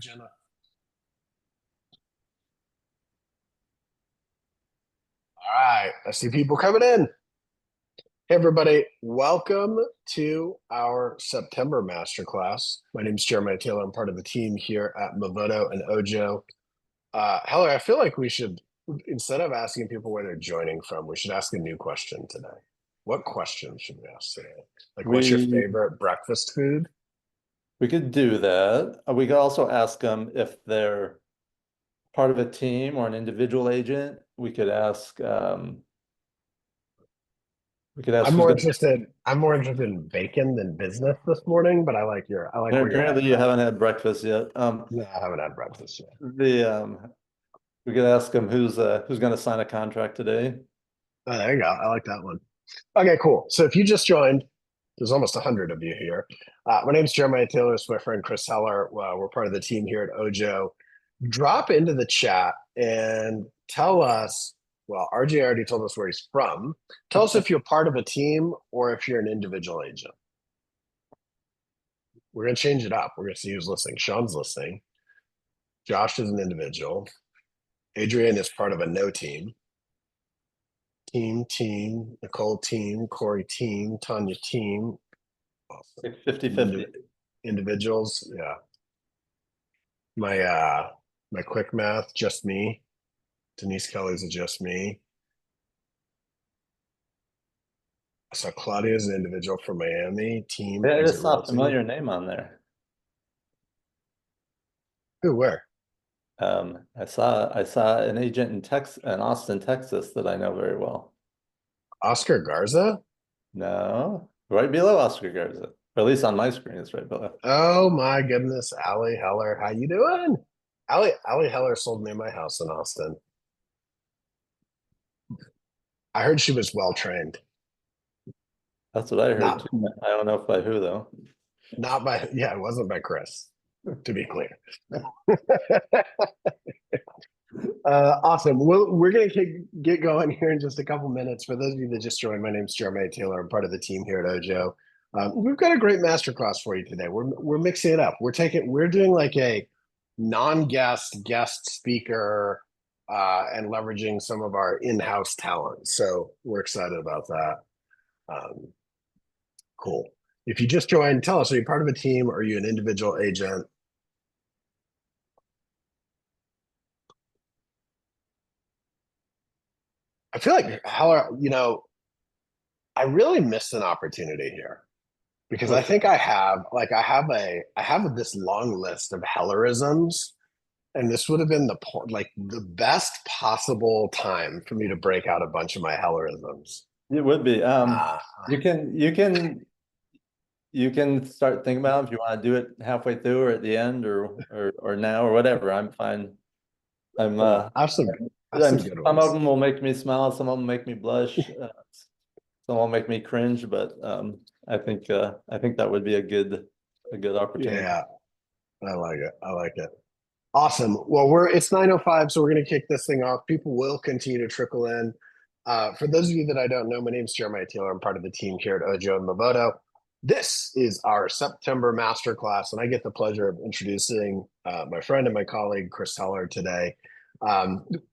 Jenna. All right, I see people coming in. Hey, everybody, welcome to our September masterclass. My name is Jeremiah Taylor. I'm part of the team here at Movoto and Ojo. Heller, I feel like we should, instead of asking people where they're joining from, we should ask a new question today. What question should we ask today? Like, what's your We favorite breakfast food? we could do that. We could also ask them if they're part of a team or an individual agent. We could ask I'm who's more going to. interested. I'm more interested in bacon than business this morning, but I like where your Apparently, head's you at. haven't had breakfast yet. No, I haven't had breakfast yet. The We could ask them who's going to sign a contract today. Oh, there you go. I like that one. Okay, cool. So if you just joined, there's almost 100 of you here. My name's Jeremiah Taylor. It's my friend Chris Heller. We're part of the team here at Ojo. Drop into the chat and tell us. Well, RJ already told us where he's from. Tell us if you're part of a team or if you're an individual agent. We're going to change it up. We're going to see who's listening. Sean's listening. Josh is an individual. Adrian is part of a no team. Team, Nicole team, Corey team, Tanya team. Awesome. Like 50-50. Individuals, yeah. My quick math, just me. Denise Kelly's a just me. I saw Claudia as an individual from Miami. Team Yeah, I just exit saw a realty. familiar name on there. Who, where? I saw an agent in Austin, Texas that I know very well. Oscar Garza? No, right below Oscar Garza. Or at least on my screen, it's right below. Oh my goodness, Allie Heller. How you doing? Allie Heller sold me my house in Austin. I heard she was well trained. That's what I heard Not too. I don't know if by who though. not by yeah, it wasn't by Chris, to be clear. Awesome. We're going to get going here in just a couple minutes. For those of you that just joined, my name is Jeremiah Taylor. I'm part of the team here at Ojo. We've got a great masterclass for you today. We're mixing it up. We're doing like a non-guest guest speaker and leveraging some of our in-house talent. So we're excited about that. Um, cool. If you just joined, tell us, are you part of a team? Or are you an individual agent? I feel like how I really missed an opportunity here because I What's think that? I have this long list of Hellerisms, and this would have been the best possible time for me to break out a bunch of my Hellerisms. It would be. Uh, You can start thinking about it if you want to do it halfway through or at the end or now or whatever. I'm fine. I'm well, I have some good some of ones. them will make me smile, some of them make me blush, some will make me cringe, but I think that would be a good opportunity. Yeah, I like it. I like it. Awesome. Well, it's 9:05, so we're going to kick this thing off. People will continue to trickle in. For those of you that I don't know, my name is Jeremiah Taylor. I'm part of the team here at Ojo and Movoto. This is our September masterclass, and I get the pleasure of introducing my friend and my colleague Chris Heller today.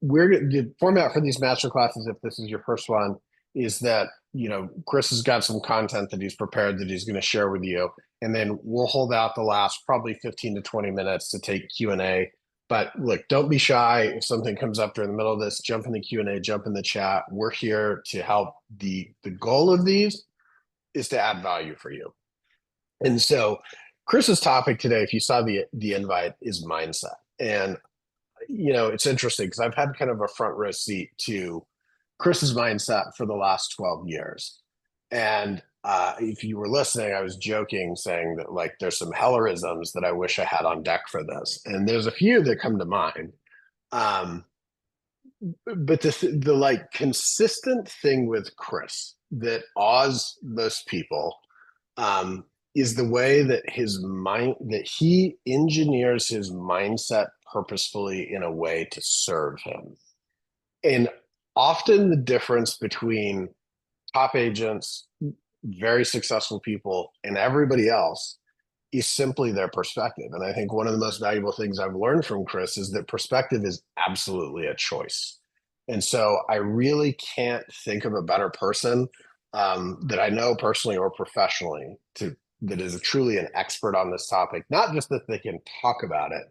The format for these masterclasses, if this is your first one, is that Chris has got some content that he's prepared that he's going to share with you, and then we'll hold out the last probably 15 to 20 minutes to take Q&A. But look, don't be shy. If something comes up during the middle of this, jump in the Q&A, jump in the chat. We're here to help. The goal of these is to add value for you. And so Chris's topic today, if you saw the invite, is mindset. And it's interesting because I've had kind of a front row seat to Chris's mindset for the last 12 years. And if you were listening, I was joking saying that like there's some Hellerisms that I wish I had on deck for this. And there's a few that come to mind. Um, but the like consistent thing with Chris that awes most people is the way that he engineers his mindset purposefully in a way to serve him. And often the difference between top agents, very successful people, and everybody else is simply their perspective. And I think one of the most valuable things I've learned from Chris is that perspective is absolutely a choice. And so I really can't think of a better person that I know personally or professionally that is truly an expert on this topic. Not just that they can talk about it,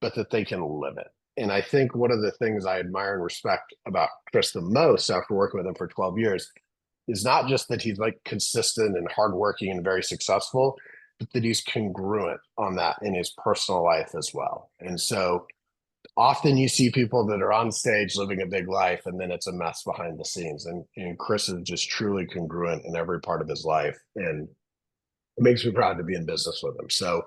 but that they can live it. And I think one of the things I admire and respect about Chris the most after working with him for 12 years is not just that he's like consistent and hardworking and very successful, but that he's congruent on that in his personal life as well. And so often you see people that are on stage living a big life and then it's a mess behind the scenes. And Chris is just truly congruent in every part of his life. And it makes me proud to be in business with him. So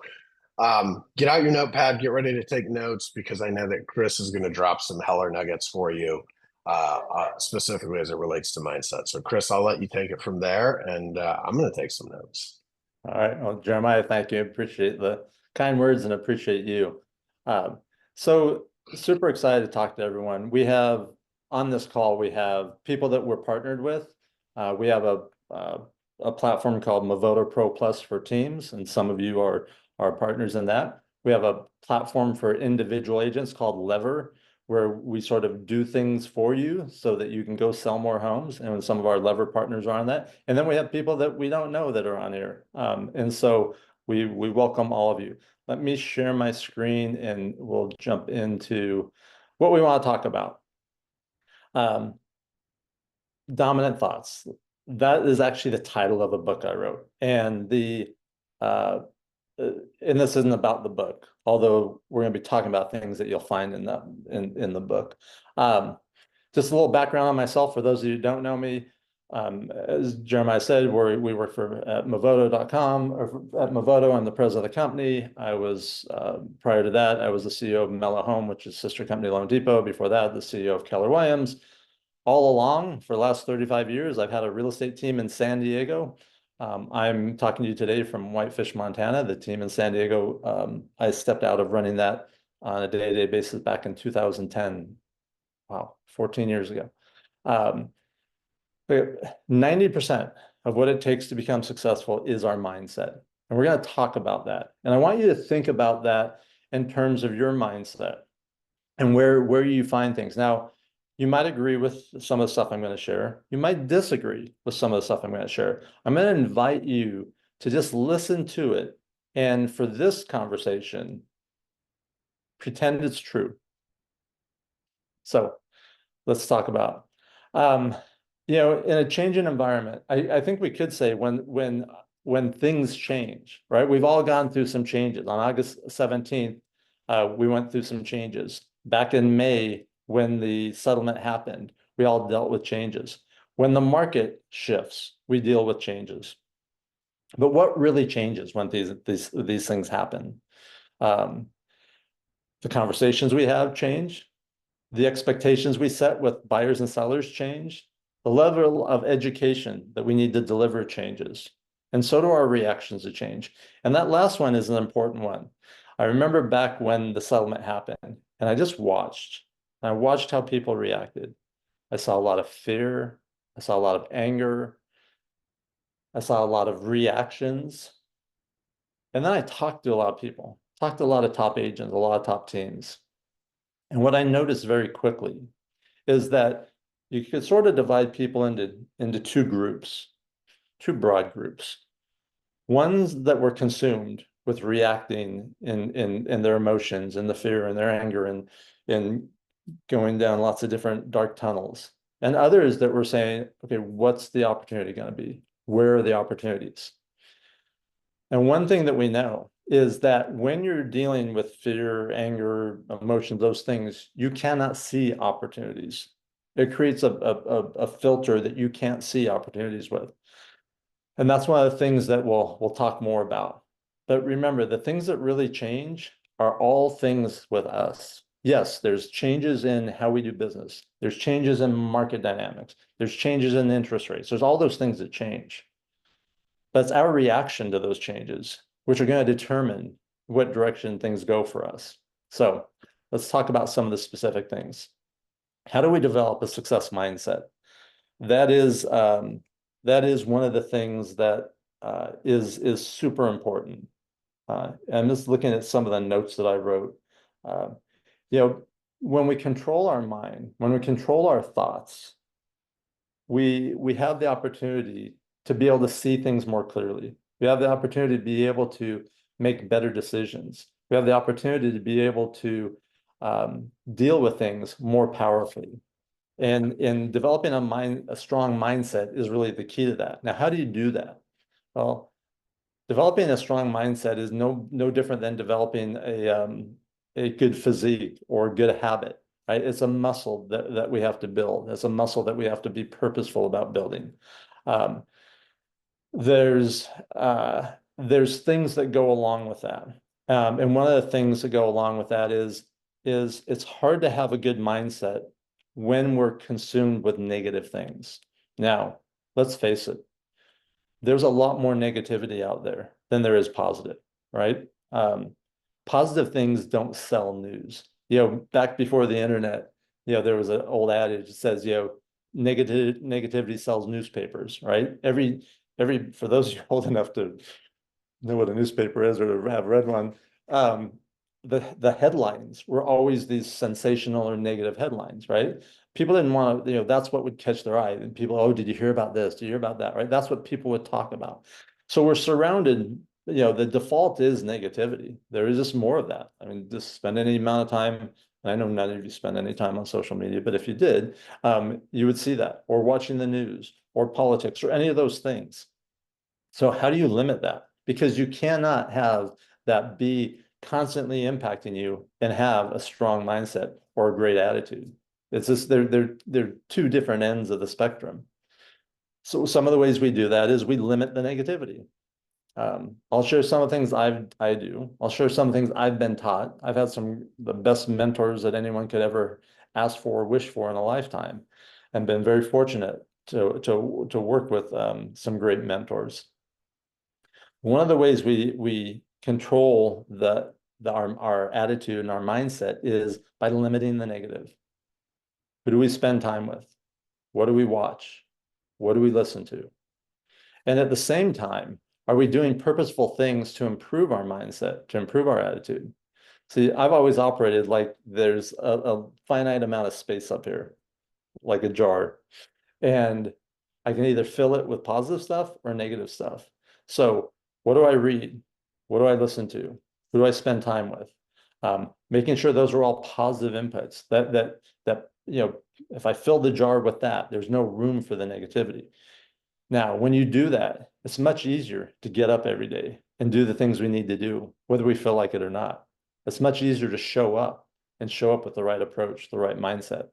get out your notepad, get ready to take notes because I know that Chris is going to drop some heller nuggets for you, specifically as it relates to mindset. So, Chris, I'll let you take it from there, and I'm going to take some notes. All right. Well, Jeremiah, thank you. Appreciate the kind words and appreciate you. So super excited to talk to everyone. We have on this call, we have people that we're partnered with. We have a platform called Movoto Pro Plus for teams, and some of you are partners in that. We have a platform for individual agents called Lever, where we sort of do things for you so that you can go sell more homes. And some of our Lever partners are on that. And then we have people that we don't know that are on here. And so we welcome all of you. Let me share my screen and we'll jump into what we want to talk about. Dominant Thoughts. That is actually the title of a book I wrote. And and this isn't about the book, although we're going to be talking about things that you'll find in the book. Just a little background on myself for those of you who don't know me. As Jeremiah said, we work for at Movoto.com. Or at Movoto, I'm the president of the company. I was prior to that, I was the CEO of Mellow Home, which is sister company Loan Depot. Before that, the CEO of Keller Williams. All along, for the last 35 years, I've had a real estate team in San Diego. I'm talking to you today from Whitefish, Montana. The team in San Diego, I stepped out of running that on a day-to-day basis back in 2010. Wow, 14 years ago. 90% of what it takes to become successful is our mindset. And we're going to talk about that. And I want you to think about that in terms of your mindset and where you find things. Now, you might agree with some of the stuff I'm going to share. You might disagree with some of the stuff I'm going to share. I'm going to invite you to just listen to it. And for this conversation, pretend it's true. So let's talk about, in a changing environment, I think we could say when things change, right? We've all gone through some changes. On August 17th, we went through some changes. Back in May, when the settlement happened, we all dealt with changes. When the market shifts, we deal with changes. But what really changes when these things happen? The conversations we have change. The expectations we set with buyers and sellers change. The level of education that we need to deliver changes. And so do our reactions to change. And that last one is an important one. I remember back when the settlement happened, and I just watched. I watched how people reacted. I saw a lot of fear. I saw a lot of anger. I saw a lot of reactions. And then I talked to a lot of people, talked to a lot of top agents, a lot of top teams. And what I noticed very quickly is that you could sort of divide people into two groups, two broad groups. Ones that were consumed with reacting in their emotions and the fear and their anger and going down lots of different dark tunnels. And others that were saying, okay, what's the opportunity going to be? Where are the opportunities? And one thing that we know is that when you're dealing with fear, anger, emotions, those things, you cannot see opportunities. It creates a filter that you can't see opportunities with. And that's one of the things that we'll talk more about. But remember, the things that really change are all things with us. Yes, there's changes in how we do business. There's changes in market dynamics. There's changes in interest rates. There's all those things that change. But it's our reaction to those changes, which are going to determine what direction things go for us. So let's talk about some of the specific things. How do we develop a success mindset? That is one of the things that is super important. I'm just looking at some of the notes that I wrote. Uh, you know, when we control our mind, when we control our thoughts, we have the opportunity to be able to see things more clearly. We have the opportunity to be able to make better decisions. We have the opportunity to be able to deal with things more powerfully. And in developing a strong mindset is really the key to that. Now, how do you do that? Well, developing a strong mindset is no different than developing a good physique or a good habit, right? It's a muscle that we have to build. It's a muscle that we have to be purposeful about building. Um, there's there's things that go along with that. And one of the things that go along with that is it's hard to have a good mindset when we're consumed with negative things. Now, let's face it, there's a lot more negativity out there than there is positive, right? Positive things don't sell news. Back before the internet, there was an old adage that says, negativity sells newspapers, right? For those of you old enough to know what a newspaper is or have read one, the headlines were always these sensational or negative headlines, right? People didn't want to, that's what would catch their eye. And people, oh, did you hear about this? Did you hear about that? Right? That's what people would talk about. So we're surrounded, the default is negativity. There is just more of that. I mean, just spend any amount of time. I know none of you spend any time on social media, but if you did, you would see that, or watching the news or politics or any of those things. So how do you limit that? Because you cannot have that be constantly impacting you and have a strong mindset or a great attitude. It's just they're two different ends of the spectrum. So some of the ways we do that is we limit the negativity. I'll share some of the things I do. I'll share some things I've been taught. I've had the best mentors that anyone could ever ask for or wish for in a lifetime, and been very fortunate to work with some great mentors. One of the ways we control our attitude and our mindset is by limiting the negative. Who do we spend time with? What do we watch? What do we listen to? And at the same time, are we doing purposeful things to improve our mindset, to improve our attitude? See, I've always operated like there's a finite amount of space up here, like a jar. And I can either fill it with positive stuff or negative stuff. So what do I read? What do I listen to? Who do I spend time with? Making sure those are all positive inputs. That if I fill the jar with that, there's no room for the negativity. Now, when you do that, it's much easier to get up every day and do the things we need to do, whether we feel like it or not. It's much easier to show up with the right approach, the right mindset.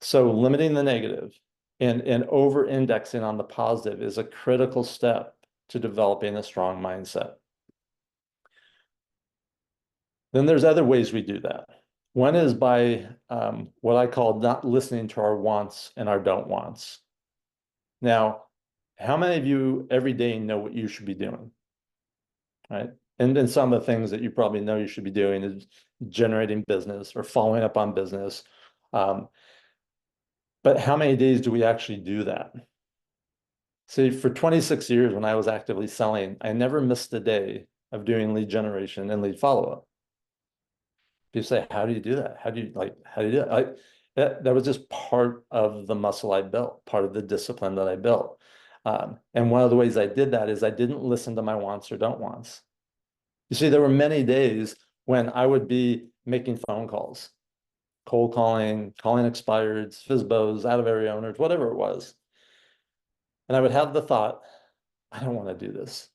So limiting the negative and over-indexing on the positive is a critical step to developing a strong mindset. Then there's other ways we do that. One is by what I call not listening to our wants and our don't wants. Now, how many of you every day know what you should be doing? Right? And then some of the things that you probably know you should be doing is generating business or following up on business. But how many days do we actually do that? See, for 26 years when I was actively selling, I never missed a day of doing lead generation and lead follow-up. People say, how do you do that? How do you do that? That was just part of the muscle I built, part of the discipline that I built. And one of the ways I did that is I didn't listen to my wants or don't wants. You see, there were many days when I would be making phone calls, cold calling expireds, FSBOs, out of area owners, whatever it was. And I would have the thought, I don't want to do this.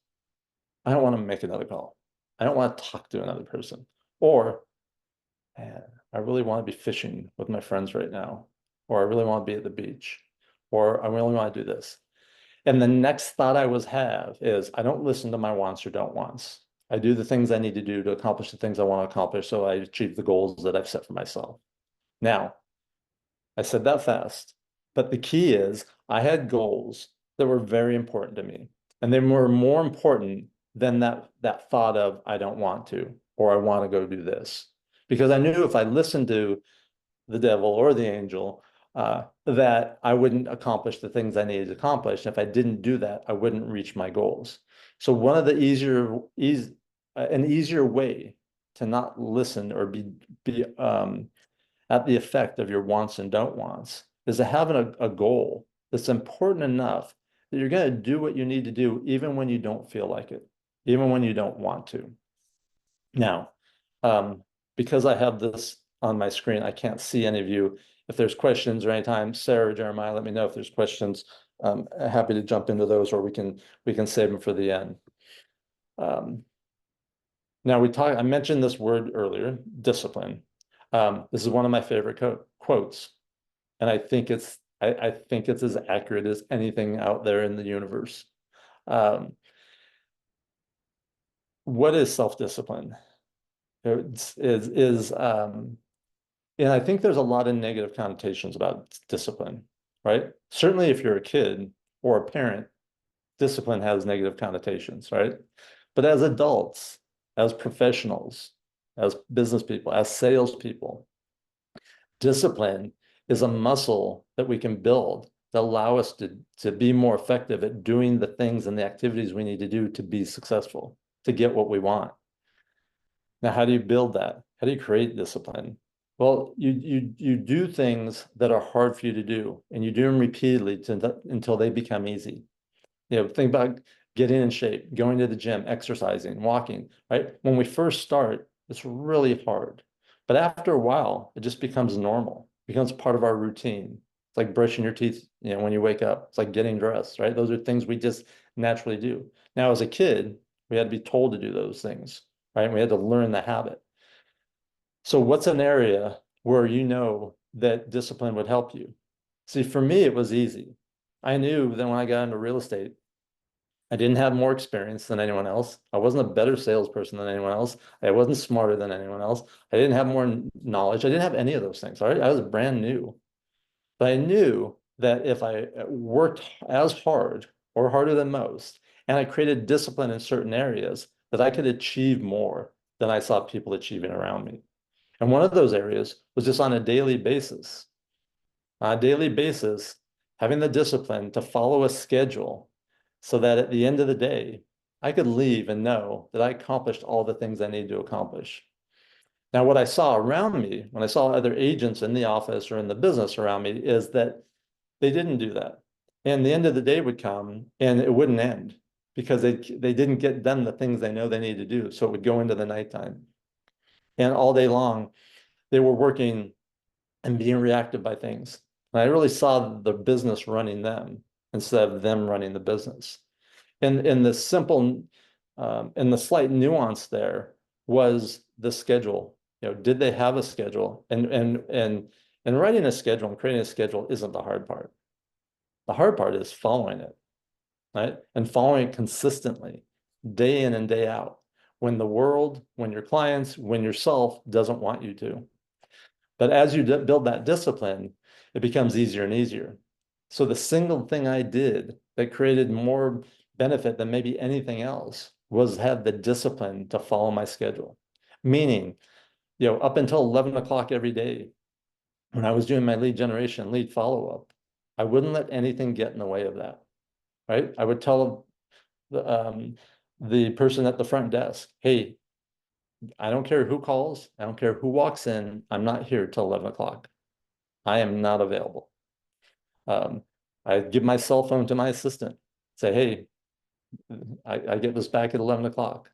I don't want to make another call. I don't want to talk to another person. Or, man, I really want to be fishing with my friends right now. Or I really want to be at the beach. Or I really want to do this. And the next thought I was have is I don't listen to my wants or don't wants. I do the things I need to do to accomplish the things I want to accomplish so I achieve the goals that I've set for myself. Now, I said that fast, but the key is I had goals that were very important to me. And they were more important than that thought of I don't want to, or I want to go do this. Because I knew if I listened to the devil or the angel, that I wouldn't accomplish the things I needed to accomplish. And if I didn't do that, I wouldn't reach my goals. So one of the an easier way to not listen or be at the effect of your wants and don't wants is to having a goal that's important enough that you're going to do what you need to do, even when you don't feel like it, even when you don't want to. Now, because I have this on my screen, I can't see any of you. If there's questions or anytime, Sarah or Jeremiah, let me know if there's questions. Happy to jump into those, or we can save them for the end. Now I mentioned this word earlier, discipline. This is one of my favorite quotes, and I think it's as accurate as anything out there in the universe. What is self-discipline? And I think there's a lot of negative connotations about discipline, right? Certainly if you're a kid or a parent, discipline has negative connotations, right? But as adults, as professionals, as business people, as salespeople, discipline is a muscle that we can build that allow us to be more effective at doing the things and the activities we need to do to be successful, to get what we want. Now, how do you build that? How do you create discipline? Well, you do things that are hard for you to do, and you do them repeatedly until they become easy. Think about getting in shape, going to the gym, exercising, walking, right? When we first start, it's really hard. But after a while, it just becomes normal, becomes part of our routine. It's like brushing your teeth, when you wake up. It's like getting dressed, right? Those are things we just naturally do. Now, as a kid, we had to be told to do those things, right? We had to learn the habit. So what's an area where you know that discipline would help you? See, for me, it was easy. I knew that when I got into real estate, I didn't have more experience than anyone else. I wasn't a better salesperson than anyone else. I wasn't smarter than anyone else. I didn't have more knowledge. I didn't have any of those things. All right. I was brand new. But I knew that if I worked as hard or harder than most, and I created discipline in certain areas, that I could achieve more than I saw people achieving around me. And one of those areas was just on a daily basis. On a daily basis, having the discipline to follow a schedule so that at the end of the day, I could leave and know that I accomplished all the things I needed to accomplish. Now, what I saw around me, when I saw other agents in the office or in the business around me, is that they didn't do that. And the end of the day would come and it wouldn't end because they didn't get done the things they know they need to do. So it would go into the nighttime. And all day long, they were working and being reacted by things. And I really saw the business running them instead of them running the business. And the simple and the slight nuance there was the schedule. Did they have a schedule? And writing a schedule and creating a schedule isn't the hard part. The hard part is following it, right? And following it consistently, day in and day out, when the world, when your clients, when yourself doesn't want you to. But as you build that discipline, it becomes easier and easier. So the single thing I did that created more benefit than maybe anything else was have the discipline to follow my schedule. Meaning, up until 11 o'clock every day, when I was doing my lead generation, lead follow-up, I wouldn't let anything get in the way of that, right? I would tell the person at the front desk, hey, I don't care who calls. I don't care who walks in. I'm not here till 11 o'clock. I am not available. I give my cell phone to my assistant, say, hey, I get this back at 11 o'clock.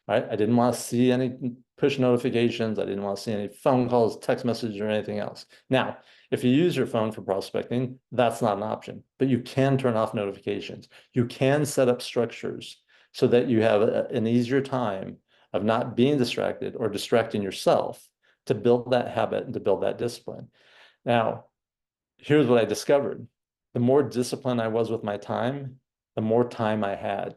Right? I didn't want to see any push notifications. I didn't want to see any phone calls, text messages, or anything else. Now, if you use your phone for prospecting, that's not an option, but you can turn off notifications. You can set up structures so that you have an easier time of not being distracted or distracting yourself to build that habit and to build that discipline. Now, here's what I discovered. The more disciplined I was with my time, the more time I had.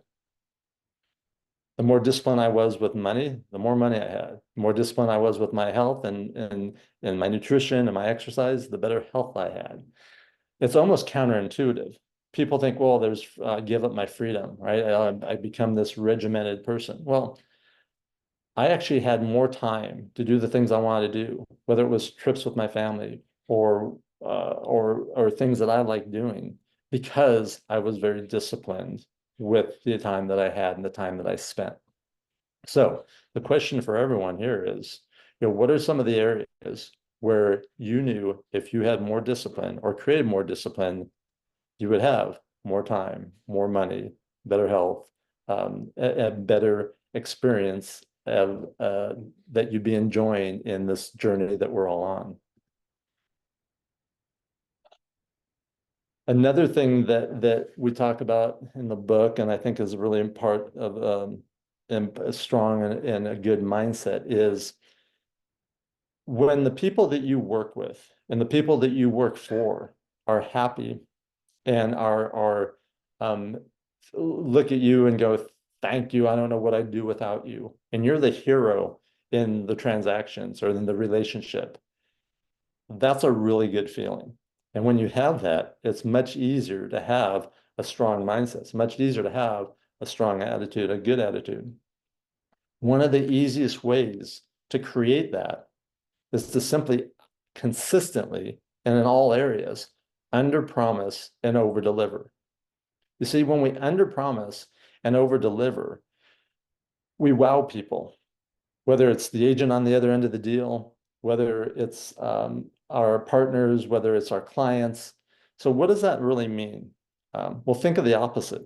The more disciplined I was with money, the more money I had. The more disciplined I was with my health and my nutrition and my exercise, the better health I had. It's almost counterintuitive. People think, well, there's give up my freedom, right? I become this regimented person. Well, I actually had more time to do the things I wanted to do, whether it was trips with my family or things that I like doing, because I was very disciplined with the time that I had and the time that I spent. So the question for everyone here is, what are some of the areas where you knew if you had more discipline or created more discipline, you would have more time, more money, better health, a better experience that you'd be enjoying in this journey that we're all on. Another thing that we talk about in the book, and I think is really a part of a strong and a good mindset, is when the people that you work with and the people that you work for are happy and are look at you and go, thank you, I don't know what I'd do without you. And you're the hero in the transactions or in the relationship. That's a really good feeling. And when you have that, it's much easier to have a strong mindset. It's much easier to have a strong attitude, a good attitude. One of the easiest ways to create that is to simply consistently and in all areas under promise and over deliver. You see, when we under promise and over deliver, we wow people, whether it's the agent on the other end of the deal, whether it's our partners, whether it's our clients. So what does that really mean? Well, think of the opposite.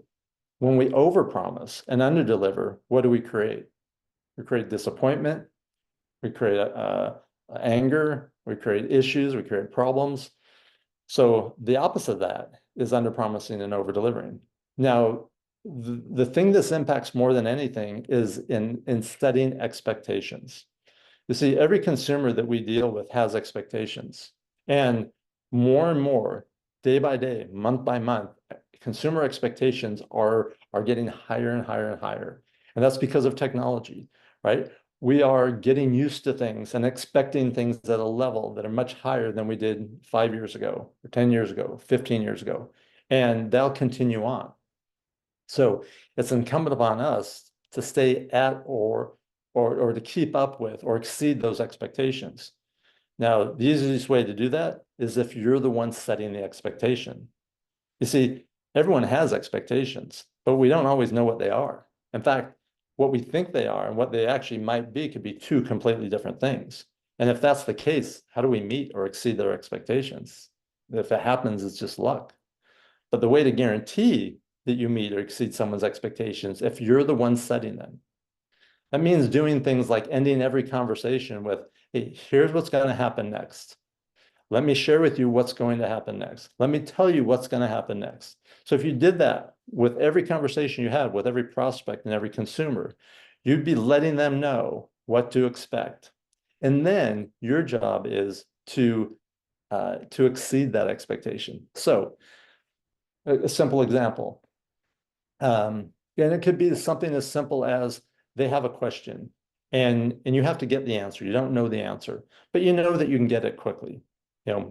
When we overpromise and underdeliver, what do we create? We create disappointment, we create anger, we create issues, we create problems. So the opposite of that is underpromising and over-delivering. Now, the thing this impacts more than anything is in setting expectations. You see, every consumer that we deal with has expectations. And more, day by day, month by month, consumer expectations are getting higher and higher and higher. And that's because of technology, right? We are getting used to things and expecting things at a level that are much higher than we did 5 years ago, or 10 years ago, 15 years ago. And they'll continue on. So it's incumbent upon us to stay at or to keep up with or exceed those expectations. Now, the easiest way to do that is if you're the one setting the expectation. You see, everyone has expectations, but we don't always know what they are. In fact, what we think they are and what they actually might be could be two completely different things. And if that's the case, how do we meet or exceed their expectations? If it happens, it's just luck. But the way to guarantee that you meet or exceed someone's expectations, if you're the one setting them, that means doing things like ending every conversation with, hey, here's what's going to happen next. Let me share with you what's going to happen next. Let me tell you what's going to happen next. So if you did that with every conversation you had with every prospect and every consumer, you'd be letting them know what to expect. And then your job is to exceed that expectation. So a simple example. And it could be something as simple as they have a question and you have to get the answer. You don't know the answer, but you know that you can get it quickly,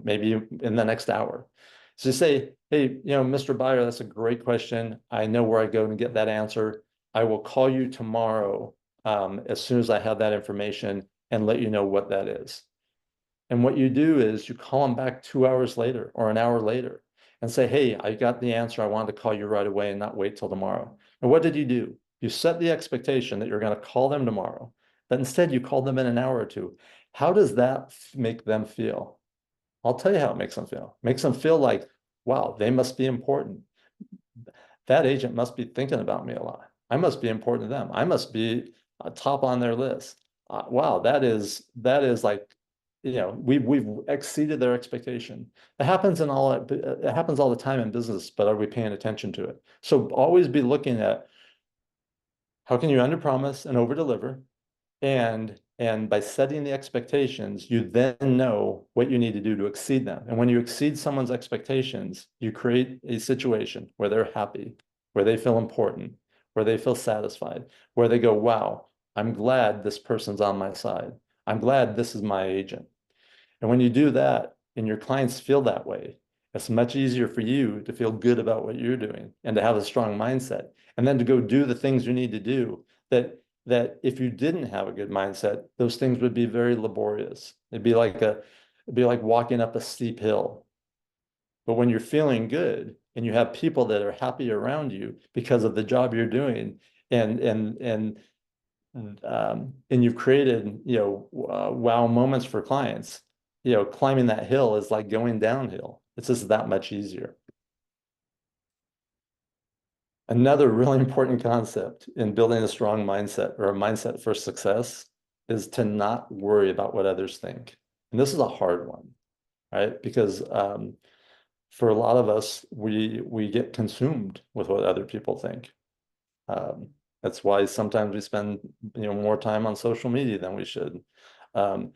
maybe in the next hour. So say, hey, Mr. Buyer, that's a great question. I know where I go to get that answer. I will call you tomorrow as soon as I have that information and let you know what that is. And what you do is you call them back 2 hours later or an hour later and say, hey, I got the answer. I wanted to call you right away and not wait till tomorrow. And what did you do? You set the expectation that you're going to call them tomorrow, but instead you called them in an hour or two. How does that make them feel? I'll tell you how it makes them feel. It makes them feel like, wow, they must be important. That agent must be thinking about me a lot. I must be important to them. I must be top on their list. Wow, that is like, we've exceeded their expectation. It happens all the time in business, but are we paying attention to it? So always be looking at how can you underpromise and overdeliver, and by setting the expectations, you then know what you need to do to exceed them. And when you exceed someone's expectations, you create a situation where they're happy, where they feel important, where they feel satisfied, where they go, wow, I'm glad this person's on my side. I'm glad this is my agent. And when you do that and your clients feel that way, it's much easier for you to feel good about what you're doing and to have a strong mindset, and then to go do the things you need to do that if you didn't have a good mindset, those things would be very laborious. It'd be like walking up a steep hill. But when you're feeling good and you have people that are happy around you because of the job you're doing, and and you've created, wow moments for clients, climbing that hill is like going downhill. It's just that much easier. Another really important concept in building a strong mindset or a mindset for success is to not worry about what others think. And this is a hard one, right? Because for a lot of us, we get consumed with what other people think. Um, that's why sometimes we spend more time on social media than we should. Um,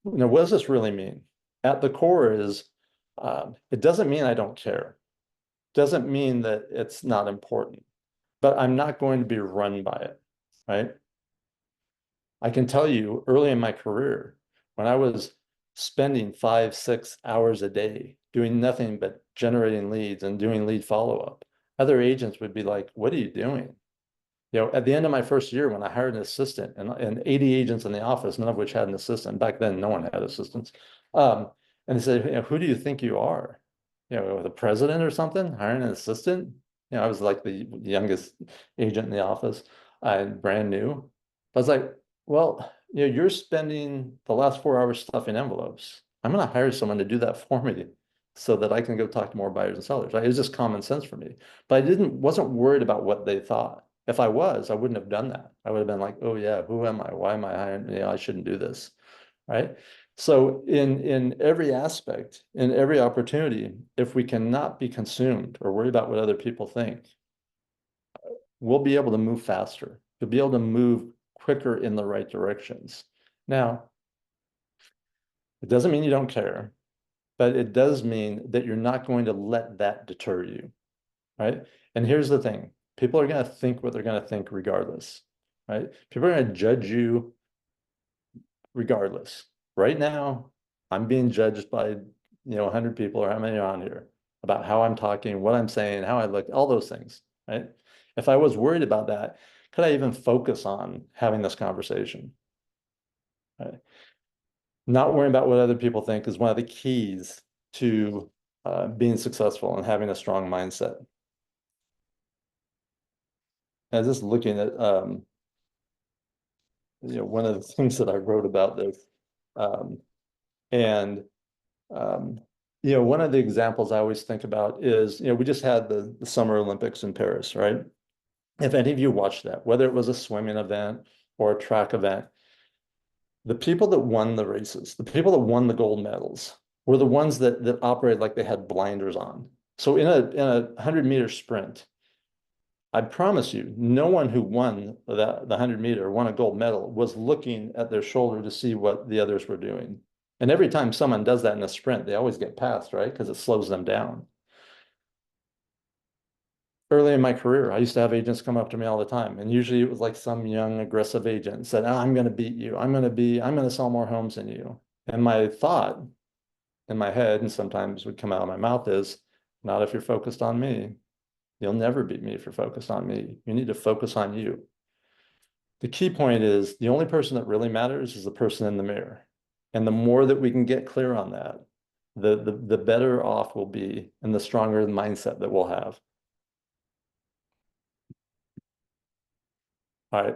what does this really mean? At the core is it doesn't mean I don't care. Doesn't mean that it's not important, but I'm not going to be run by it, right? I can tell you early in my career, when I was spending 5, 6 hours a day doing nothing but generating leads and doing lead follow-up, other agents would be like, what are you doing? At the end of my first year, when I hired an assistant and 80 agents in the office, none of which had an assistant. Back then, no one had assistants. And they said, who do you think you are? The president or something, hiring an assistant? I was like the youngest agent in the office. I'm brand new. I was like, well, you're spending the last 4 hours stuffing envelopes. I'm going to hire someone to do that for me so that I can go talk to more buyers and sellers. Right? It was just common sense for me. But wasn't worried about what they thought. If I was, I wouldn't have done that. I would have been like, oh yeah, who am I? Why am I hiring? I shouldn't do this. Right. So in every aspect, in every opportunity, if we cannot be consumed or worry about what other people think, we'll be able to move faster. You'll be able to move quicker in the right directions. Now, it doesn't mean you don't care, but it does mean that you're not going to let that deter you, right? And here's the thing. People are going to think what they're going to think regardless, right? People are going to judge you regardless. Right now, I'm being judged by, 100 people or how many are on here about how I'm talking, what I'm saying, how I look, all those things, right? If I was worried about that, could I even focus on having this conversation? Right? Not worrying about what other people think is one of the keys to being successful and having a strong mindset. And just looking at one of the things that I wrote about this, um, and one of the examples I always think about is, we just had the Summer Olympics in Paris, right? If any of you watched that, whether it was a swimming event or a track event, the people that won the races, the people that won the gold medals, were the ones that operated like they had blinders on. So in a 100-meter sprint, I promise you, no one who won the 100-meter, won a gold medal, was looking at their shoulder to see what the others were doing. And every time someone does that in a sprint, they always get passed, right? Because it slows them down. Early in my career, I used to have agents come up to me all the time. And usually it was like some young, aggressive agent said, oh, I'm going to beat you. I'm going to sell more homes than you. And my thought in my head, and sometimes would come out of my mouth, is not if you're focused on me. You'll never beat me if you're focused on me. You need to focus on you. The key point is the only person that really matters is the person in the mirror. And the more that we can get clear on that, the better off we'll be and the stronger the mindset that we'll have. All right.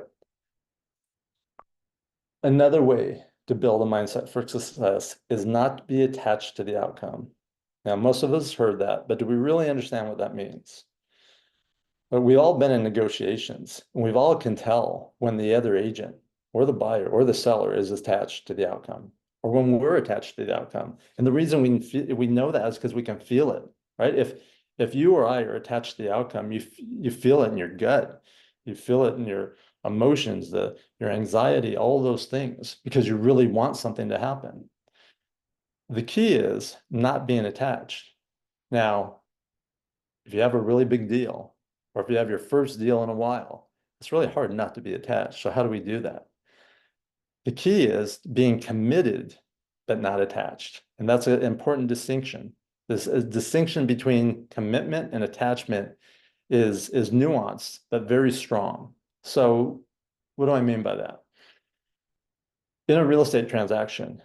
Another way to build a mindset for success is not to be attached to the outcome. Now, most of us heard that, but do we really understand what that means? But we've all been in negotiations, and we've all can tell when the other agent or the buyer or the seller is attached to the outcome, or when we're attached to the outcome. And the reason we know that is because we can feel it, right? If you or I are attached to the outcome, you feel it in your gut, you feel it in your emotions, your anxiety, all those things, because you really want something to happen. The key is not being attached. Now, if you have a really big deal, or if you have your first deal in a while, it's really hard not to be attached. So how do we do that? The key is being committed, but not attached. And that's an important distinction. This distinction between commitment and attachment is nuanced, but very strong. So what do I mean by that? In a real estate transaction,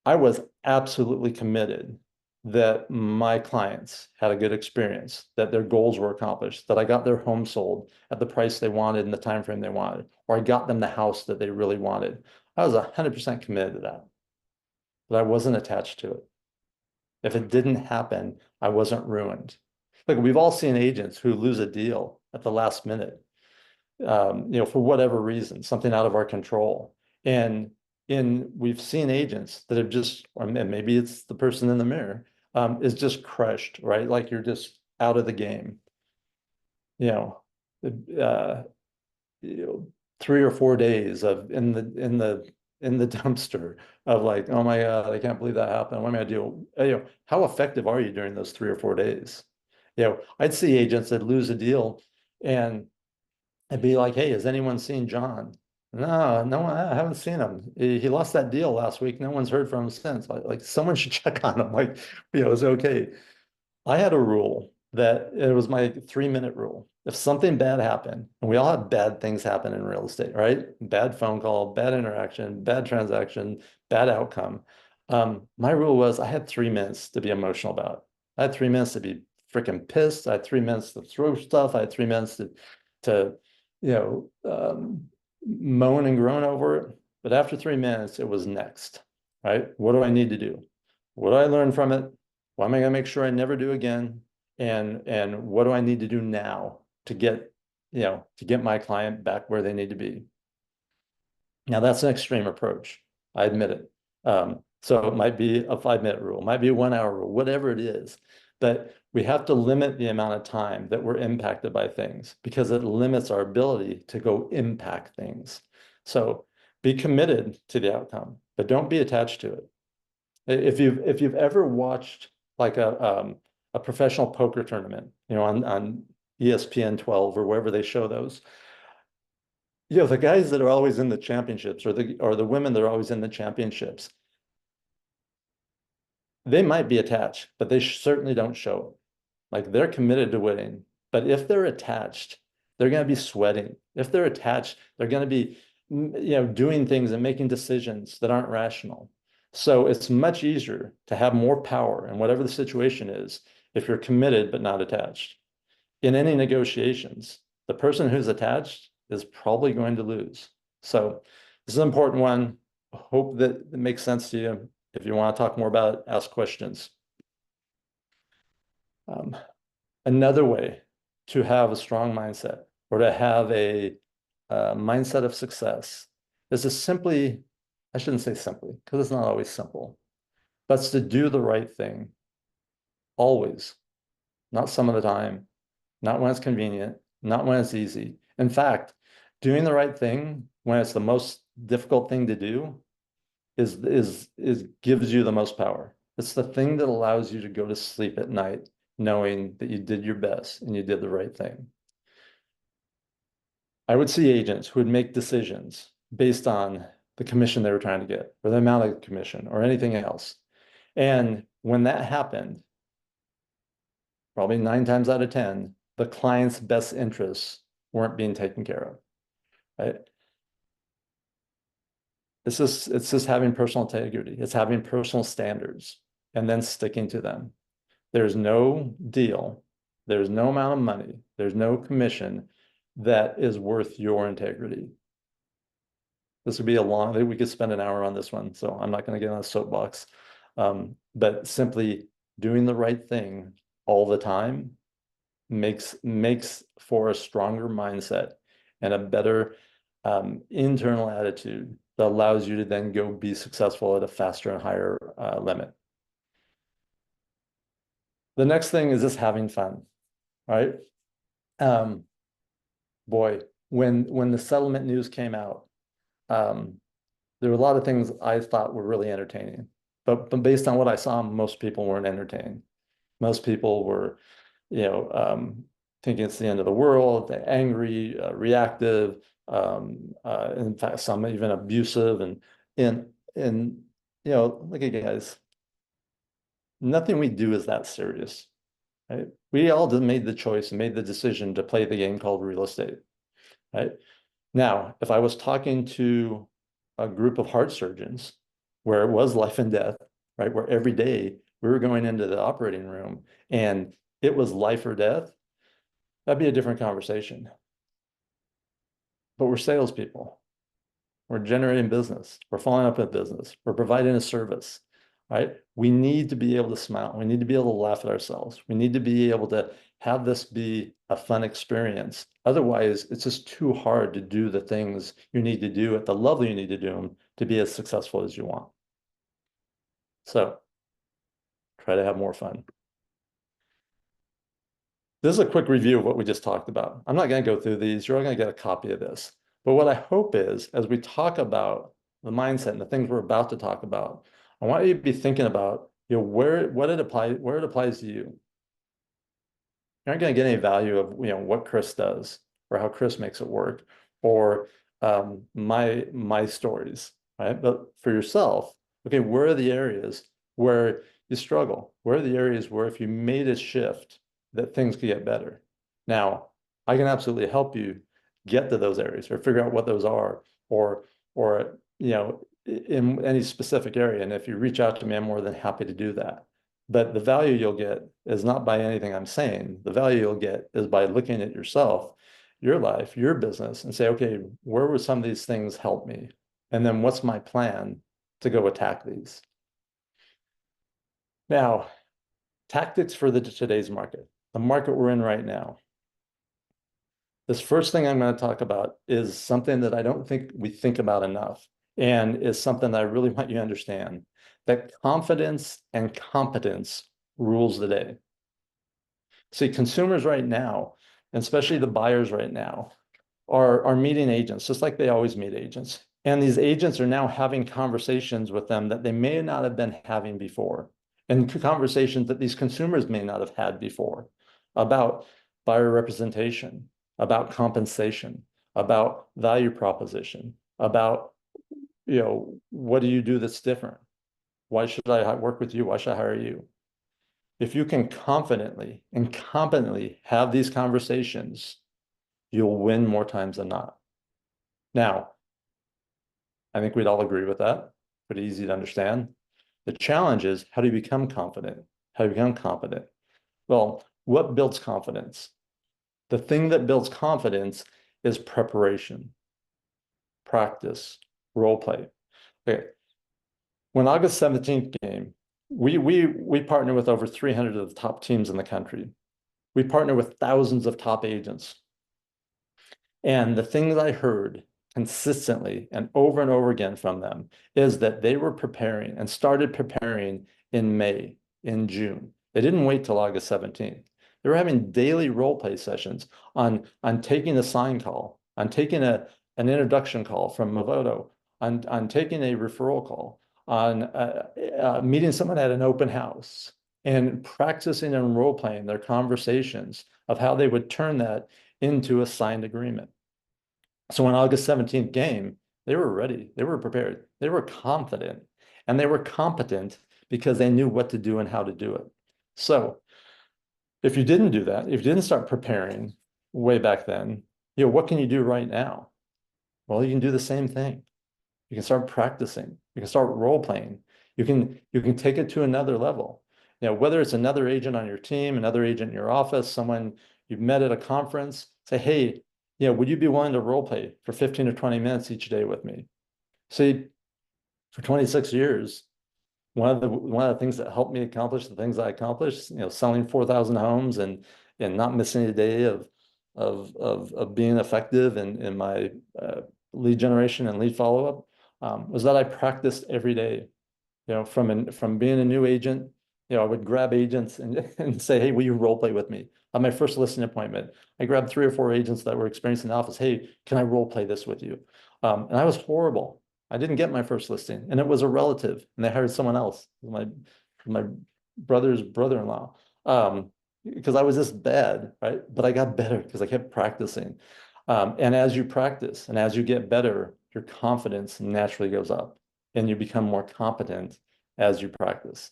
I was absolutely committed that my clients had a good experience, that their goals were accomplished, that I got their home sold at the price they wanted in the time frame they wanted, or I got them the house that they really wanted. I was 100% committed to that, but I wasn't attached to it. If it didn't happen, I wasn't ruined. Like we've all seen agents who lose a deal at the last minute, for whatever reason, something out of our control. And we've seen agents that have just, or maybe it's the person in the mirror, is just crushed, right? Like you're just out of the game. You know, uh, 3 or 4 days of in the dumpster of like, oh my God, I can't believe that happened. What am I gonna do? How effective are you during those 3 or 4 days? I'd see agents that lose a deal and I'd be like, hey, has anyone seen John? No, no, I haven't seen him. He lost that deal last week. No one's heard from him since. Like someone should check on him. Like, it's okay. I had a rule that it was my 3-minute rule. If something bad happened, and we all have bad things happen in real estate, right? Bad phone call, bad interaction, bad transaction, bad outcome. My rule was I had 3 minutes to be emotional about it. I had 3 minutes to be freaking pissed. I had 3 minutes to throw stuff. I had 3 minutes to moan and groan over it. But after 3 minutes, it was next, right? What do I need to do? What do I learn from it? What am I going to make sure I never do again? And what do I need to do now to get my client back where they need to be? Now that's an extreme approach. I admit it. So it might be a 5-minute rule, might be a 1 hour rule, whatever it is. But we have to limit the amount of time that we're impacted by things because it limits our ability to go impact things. So be committed to the outcome, but don't be attached to it. If you've ever watched like a professional poker tournament, on ESPN 12 or wherever they show those, the guys that are always in the championships or the women that are always in the championships, they might be attached, but they certainly don't show it. Like they're committed to winning. But if they're attached, they're going to be sweating. If they're attached, they're going to be, doing things and making decisions that aren't rational. So it's much easier to have more power in whatever the situation is if you're committed but not attached. In any negotiations, the person who's attached is probably going to lose. So this is an important one. Hope that it makes sense to you. If you want to talk more about it, ask questions. Another way to have a strong mindset or to have a mindset of success is to simply, I shouldn't say simply, because it's not always simple, but it's to do the right thing always, not some of the time, not when it's convenient, not when it's easy. In fact, doing the right thing when it's the most difficult thing to do is gives you the most power. It's the thing that allows you to go to sleep at night knowing that you did your best and you did the right thing. I would see agents who would make decisions based on the commission they were trying to get or the amount of commission or anything else. And when that happened, probably 9 times out of 10, the client's best interests weren't being taken care of, right? It's just having personal integrity. It's having personal standards and then sticking to them. There's no deal, there's no amount of money, there's no commission that is worth your integrity. This would be we could spend an hour on this one, so I'm not going to get on a soapbox. But simply doing the right thing all the time makes for a stronger mindset and a better internal attitude that allows you to then go be successful at a faster and higher limit. The next thing is just having fun, right? Boy, when the settlement news came out, there were a lot of things I thought were really entertaining, but based on what I saw, most people weren't entertained. Most people were, thinking it's the end of the world, angry, reactive, in fact, some even abusive, and look at guys, nothing we do is that serious, right? We all made the choice and made the decision to play the game called real estate, right? Now, if I was talking to a group of heart surgeons where it was life and death, right, where every day we were going into the operating room and it was life or death, that'd be a different conversation. But we're salespeople. We're generating business. We're following up with business. We're providing a service, right? We need to be able to smile. We need to be able to laugh at ourselves. We need to be able to have this be a fun experience. Otherwise, it's just too hard to do the things you need to do at the level you need to do them to be as successful as you want. So try to have more fun. This is a quick review of what we just talked about. I'm not going to go through these. You're all going to get a copy of this. But what I hope is, as we talk about the mindset and the things we're about to talk about, I want you to be thinking about, where it applies to you. You're not going to get any value of, what Chris does or how Chris makes it work or my stories, right? But for yourself, okay, where are the areas where you struggle? Where are the areas where if you made a shift that things could get better? Now, I can absolutely help you get to those areas or figure out what those are or in any specific area. And if you reach out to me, I'm more than happy to do that. But the value you'll get is not by anything I'm saying. The value you'll get is by looking at yourself, your life, your business, and say, okay, where would some of these things help me? And then what's my plan to go attack these? Now, tactics for today's market, the market we're in right now. This first thing I'm going to talk about is something that I don't think we think about enough, and is something that I really want you to understand, that confidence and competence rules the day. See, consumers right now, and especially the buyers right now, are meeting agents, just like they always meet agents. And these agents are now having conversations with them that they may not have been having before, and conversations that these consumers may not have had before about buyer representation, about compensation, about value proposition, about, what do you do that's different? Why should I work with you? Why should I hire you? If you can confidently and competently have these conversations, you'll win more times than not. Now, I think we'd all agree with that. Pretty easy to understand. The challenge is, how do you become confident? How do you become competent? Well, what builds confidence? The thing that builds confidence is preparation, practice, role play. Okay. When August 17th came, we partner with over 300 of the top teams in the country. We partner with thousands of top agents. And the thing that I heard consistently and over again from them is that they were preparing and started preparing in May, in June. They didn't wait till August 17th. They were having daily role play sessions on taking a sign call, on taking an introduction call from Movoto, on taking a referral call, on meeting someone at an open house, and practicing and role playing their conversations of how they would turn that into a signed agreement. So when August 17th came, they were ready, they were prepared, they were confident, and they were competent because they knew what to do and how to do it. So if you didn't do that, if you didn't start preparing way back then, what can you do right now? Well, you can do the same thing. You can start practicing. You can start role playing. You can take it to another level. Whether it's another agent on your team, another agent in your office, someone you've met at a conference, say, hey, would you be willing to role play for 15 or 20 minutes each day with me? See, for 26 years, one of the things that helped me accomplish the things I accomplished, selling 4,000 homes and not missing a day of being effective in my lead generation and lead follow-up, was that I practiced every day. From being a new agent, I would grab agents and say, hey, will you role play with me? On my first listing appointment, I grabbed 3 or 4 agents that were experienced in the office. Hey, can I role play this with you? And I was horrible. I didn't get my first listing, and it was a relative, and they hired someone else, my brother's brother-in-law, because I was just bad, right? But I got better because I kept practicing. And as you practice and as you get better, your confidence naturally goes up, and you become more competent as you practice.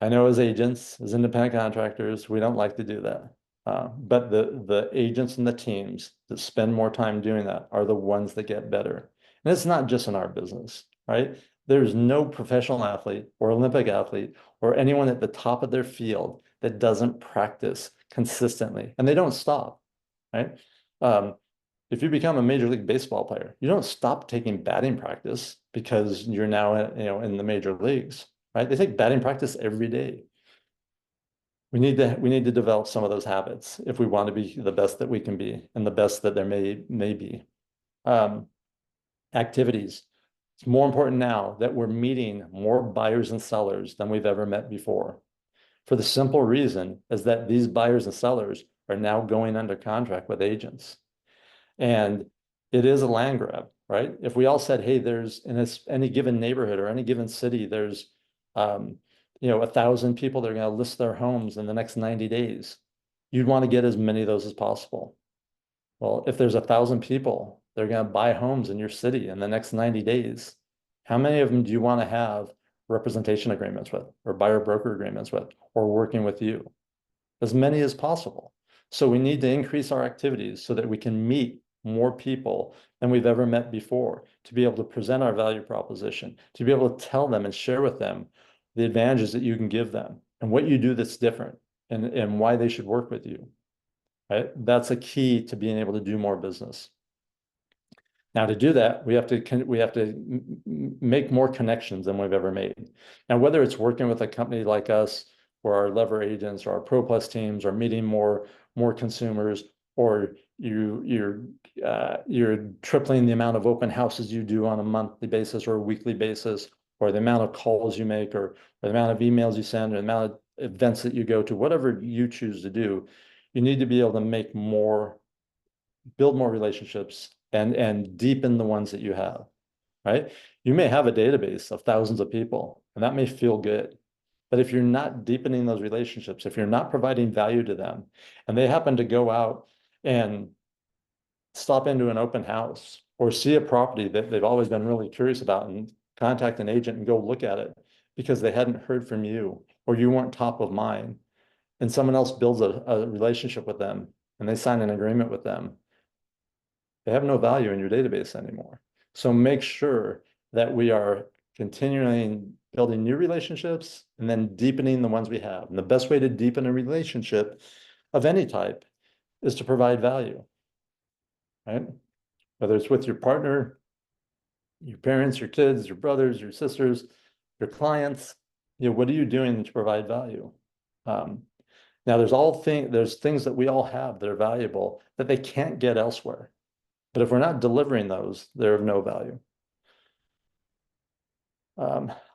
I know as agents, as independent contractors, we don't like to do that. But the agents and the teams that spend more time doing that are the ones that get better. And it's not just in our business, right? There's no professional athlete or Olympic athlete or anyone at the top of their field that doesn't practice consistently, and they don't stop, right? Um, if you become a Major League Baseball player, you don't stop taking batting practice because you're now, in the major leagues, right? They take batting practice every day. We need to develop some of those habits if we want to be the best that we can be and the best that there may be. Um, Activities. It's more important now that we're meeting more buyers and sellers than we've ever met before. For the simple reason is that these buyers and sellers are now going under contract with agents. And it is a land grab, right? If we all said, hey, there's in any given neighborhood or any given city, there's 1,000 people that are going to list their homes in the next 90 days, you'd want to get as many of those as possible. Well, if there's 1,000 people that are going to buy homes in your city in the next 90 days, how many of them do you want to have representation agreements with, or buyer broker agreements with, or working with you? As many as possible. So we need to increase our activities so that we can meet more people than we've ever met before, to be able to present our value proposition, to be able to tell them and share with them the advantages that you can give them and what you do that's different, and why they should work with you. Right? That's a key to being able to do more business. Now, to do that, we have to make more connections than we've ever made. Now, whether it's working with a company like us, or our lever agents, or our Pro Plus teams, or meeting more consumers, or you're tripling the amount of open houses you do on a monthly basis or a weekly basis, or the amount of calls you make, or the amount of emails you send, or the amount of events that you go to, whatever you choose to do, you need to be able to build more relationships and deepen the ones that you have, right? You may have a database of thousands of people, and that may feel good. But if you're not deepening those relationships, if you're not providing value to them, and they happen to go out and stop into an open house or see a property that they've always been really curious about and contact an agent and go look at it because they hadn't heard from you or you weren't top of mind, and someone else builds a relationship with them and they sign an agreement with them, they have no value in your database anymore. So make sure that we are continuing building new relationships and then deepening the ones we have. And the best way to deepen a relationship of any type is to provide value, right? Whether it's with your partner, your parents, your kids, your brothers, your sisters, your clients, what are you doing to provide value? Now there's things that we all have that are valuable that they can't get elsewhere. But if we're not delivering those, they're of no value.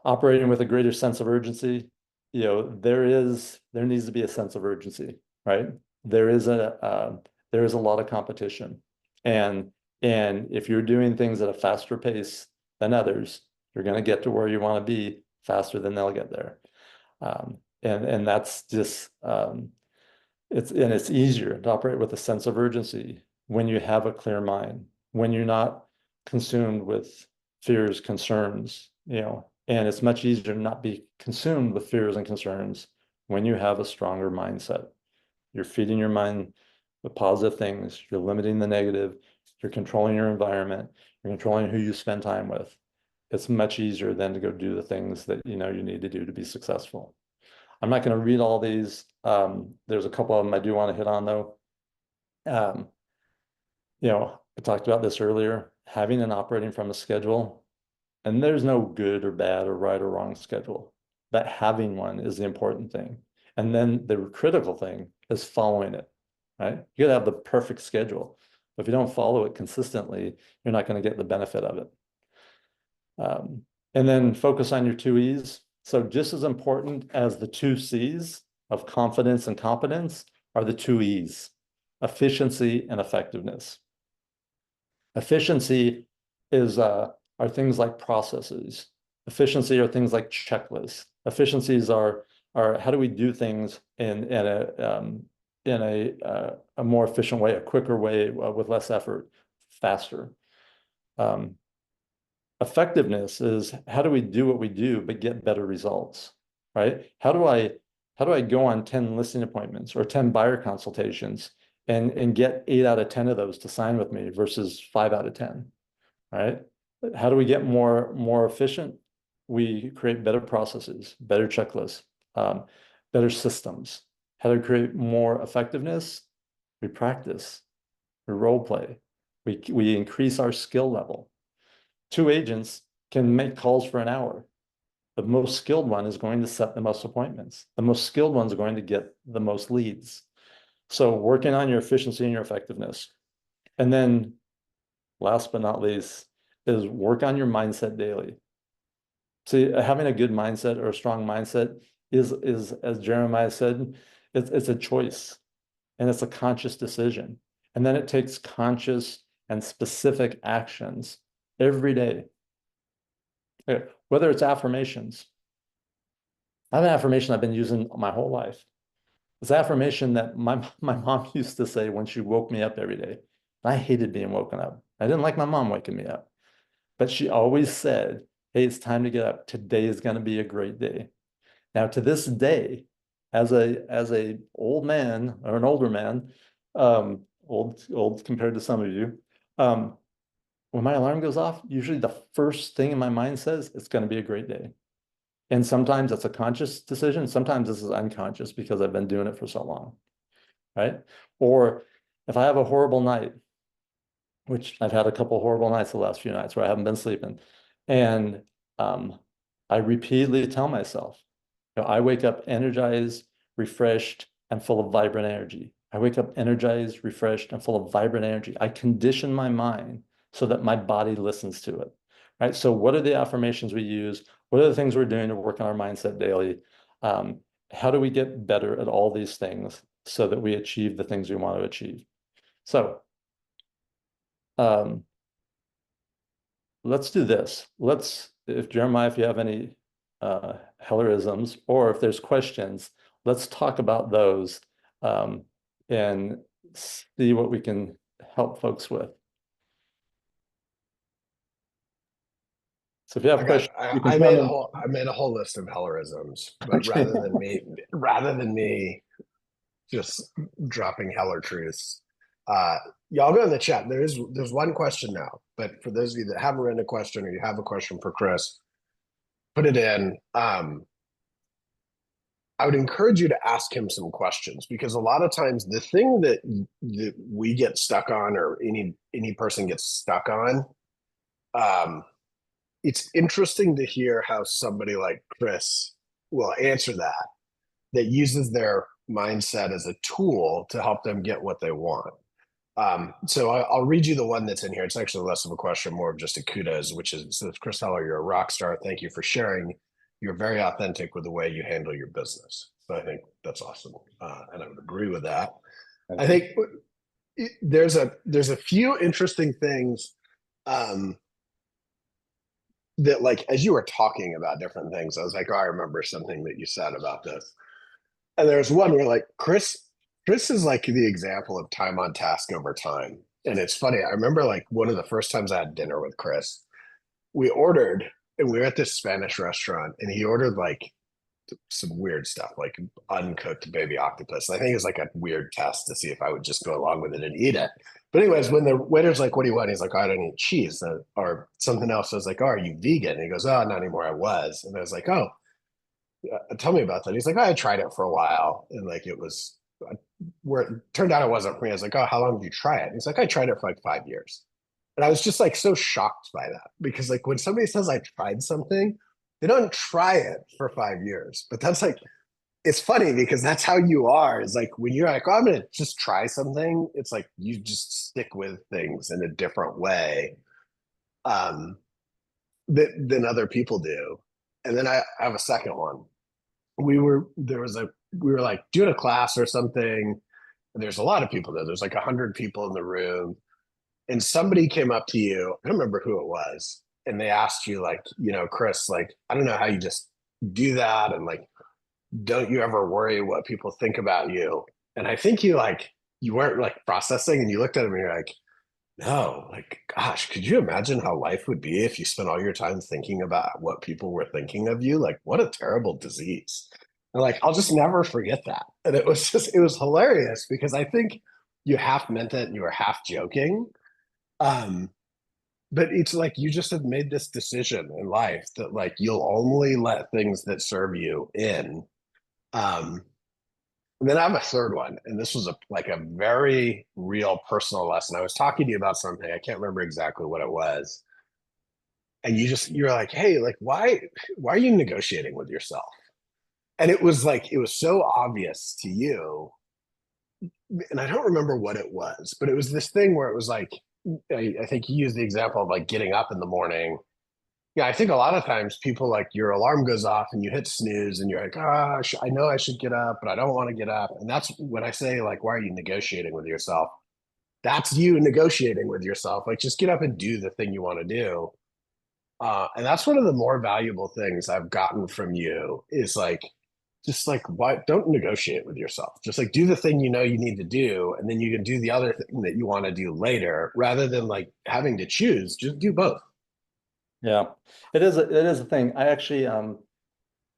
Operating with a greater sense of urgency, there needs to be a sense of urgency, right? There is a lot of competition, and if you're doing things at a faster pace than others, you're going to get to where you want to be faster than they'll get there. And that's just it's easier to operate with a sense of urgency when you have a clear mind, when you're not consumed with fears, concerns, and it's much easier to not be consumed with fears and concerns when you have a stronger mindset. You're feeding your mind with positive things, you're limiting the negative, you're controlling your environment, you're controlling who you spend time with. It's much easier than to go do the things that you need to do to be successful. I'm not going to read all these. There's a couple of them I do want to hit on though. I talked about this earlier, having and operating from a schedule, and there's no good or bad or right or wrong schedule, but having one is the important thing. And then the critical thing is following it, right? You gotta have the perfect schedule. But if you don't follow it consistently, you're not going to get the benefit of it. And then focus on your 2 E's. So just as important as the 2 C's of confidence and competence are the 2 E's, efficiency and effectiveness. Efficiency are things like processes. Efficiency are things like checklists. Efficiencies are how do we do things in a more efficient way, a quicker way, with less effort, faster. Effectiveness is how do we do what we do but get better results, right? How do I go on 10 listing appointments or 10 buyer consultations and get 8 out of 10 of those to sign with me versus 5 out of 10, right? How do we get more efficient? we create better processes, better checklists, better systems. How to create more effectiveness? We practice, we role play, we increase our skill level. Two agents can make calls for an hour. The most skilled one is going to set the most appointments. The most skilled ones are going to get the most leads. So working on your efficiency and your effectiveness. And then last but not least is work on your mindset daily. See, having a good mindset or a strong mindset is as Jeremiah said, it's a choice and it's a conscious decision. And then it takes conscious and specific actions every day. Okay. Whether it's affirmations. I have an affirmation I've been using my whole life. It's affirmation that my mom used to say when she woke me up every day. I hated being woken up. I didn't like my mom waking me up. But she always said, hey, it's time to get up. Today is going to be a great day. Now, to this day, as a old man or an older man, old compared to some of you, when my alarm goes off, usually the first thing in my mind says it's going to be a great day. And sometimes that's a conscious decision. Sometimes this is unconscious because I've been doing it for so long, right? Or if I have a horrible night, which I've had a couple horrible nights the last few nights where I haven't been sleeping, and I repeatedly tell myself, I wake up energized, refreshed, and full of vibrant energy. I wake up energized, refreshed, and full of vibrant energy. I condition my mind so that my body listens to it, right? So what are the affirmations we use? What are the things we're doing to work on our mindset daily? How do we get better at all these things so that we achieve the things we want to achieve? So let's do this. If Jeremiah, if you have any Hellerisms, or if there's questions, let's talk about those and see what we can help folks with. So if you have questions, you can I tell made them. I made a whole list of Hellerisms, but Okay. rather than me just dropping Heller truths, uh, y'all go in the chat. There's one question now, but for those of you that haven't written a question or you have a question for Chris, put it in. I would encourage you to ask him some questions because a lot of times the thing that we get stuck on or any person gets stuck on, it's interesting to hear how somebody like Chris will answer that uses their mindset as a tool to help them get what they want. So I'll read you the one that's in here. It's actually less of a question, more of just a kudos, which is, says, Chris Heller, you're a rock star. Thank you for sharing. You're very authentic with the way you handle your business. So I think that's awesome. And I would agree with that. I think there's a few interesting things that, like, as you were talking about different things, I was like, oh, I remember something that you said about this. And there's one where like Chris is like the example of time on task over time. And it's funny. I remember like one of the first times I had dinner with Chris, we ordered and we were at this Spanish restaurant and he ordered like some weird stuff, like uncooked baby octopus. I think it was like a weird test to see if I would just go along with it and eat it. But anyways, when the waiter's like, what do you want? He's like, oh, I don't eat cheese or something else. I was like, oh, are you vegan? And he goes, oh, not anymore. I was. And I was like, oh, tell me about that. He's like, oh, I tried it for a while. And like, it was where it turned out it wasn't for me. I was like, oh, how long did you try it? And he's like, I tried it for like 5 years. And I was just like so shocked by that because like when somebody says I tried something, they don't try it for 5 years. But that's like, it's funny because that's how you are. Is like when you're like, oh, I'm gonna just try something, it's like you just stick with things in a different way than other people do. And then I have a second one. We were like doing a class or something. And there's a lot of people there. There's like 100 people in the room. And somebody came up to you, I don't remember who it was, and they asked you, like, Chris, like, I don't know how you just do that. And like, don't you ever worry what people think about you? And I think you weren't like processing and you looked at him and you're like, no, like, gosh, could you imagine how life would be if you spent all your time thinking about what people were thinking of you? Like, what a terrible disease. And like, I'll just never forget that. And it was hilarious because I think you half meant it and you were half joking. Um, but it's like you just have made this decision in life that like you'll only let things that serve you in. Um, and then I have a third one, and this was like a very real personal lesson. I was talking to you about something, I can't remember exactly what it was. And you're like, hey, like why are you negotiating with yourself? And it was like it was so obvious to you, and I don't remember what it was, but it was this thing where it was like I think you used the example of like getting up in the morning. Yeah, I think a lot of times people like your alarm goes off and you hit snooze and you're like, gosh, I know I should get up, but I don't want to get up. And that's when I say, like, why are you negotiating with yourself? That's you negotiating with yourself. Like, just get up and do the thing you want to do. And that's one of the more valuable things I've gotten from you is like, just like, why don't negotiate with yourself? Just like do the thing you know you need to do, and then you can do the other thing that you want to do later rather than like having to choose. Just do both. Yeah, it is a thing. I actually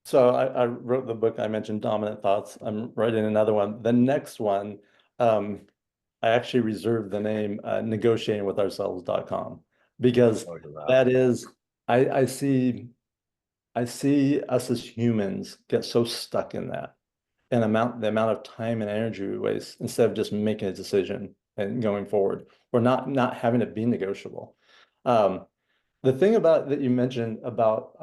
so I wrote the book I mentioned, Dominant Thoughts. I'm writing another one. The next one, um, I actually reserved the name negotiatingwithourselves.com because Look at that. that is I see us as humans get so stuck in that and the amount of time and energy we waste instead of just making a decision and going forward or not having it be negotiable. Um, the thing about that you mentioned about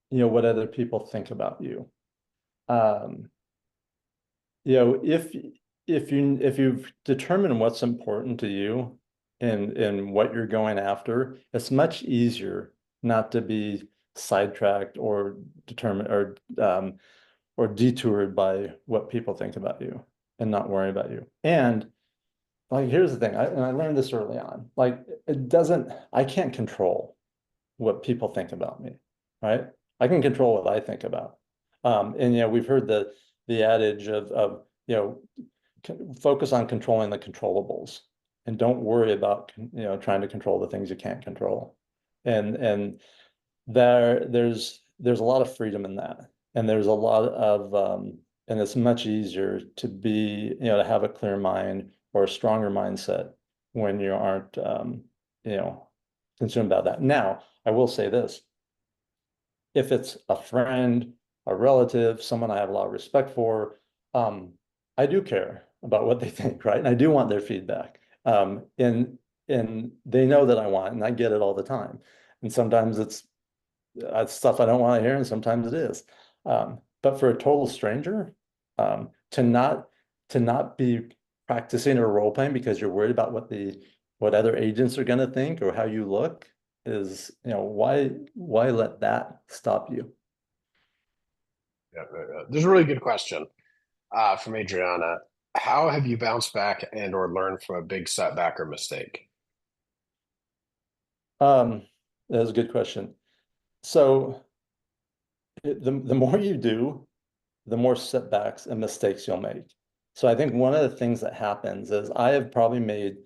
what other people think about you. Um, if you've determined what's important to you and what you're going after, it's much easier not to be sidetracked or determined or detoured by what people think about you and not worry about you. And like here's the thing, and I learned this early on. Like I can't control what people think about me, right? I can control what I think about. And we've heard the adage of focus on controlling the controllables and don't worry about trying to control the things you can't control. And there's a lot of freedom in that. And there's a lot of and it's much easier to be, to have a clear mind or a stronger mindset when you aren't you know, concerned about that. Now, I will say this, if it's a friend, a relative, someone I have a lot of respect for, I do care about what they think, right? And I do want their feedback. And they know that I want it, and I get it all the time. And sometimes it's stuff I don't want to hear, and sometimes it is. But for a total stranger, to not be practicing or role playing because you're worried about what other agents are going to think or how you look is, why let that stop you? Yeah, there's a really good question from Adriana. How have you bounced back and or learned from a big setback or mistake? That's a good question. So the more you do, the more setbacks and mistakes you'll make. So I think one of the things that happens is I have probably made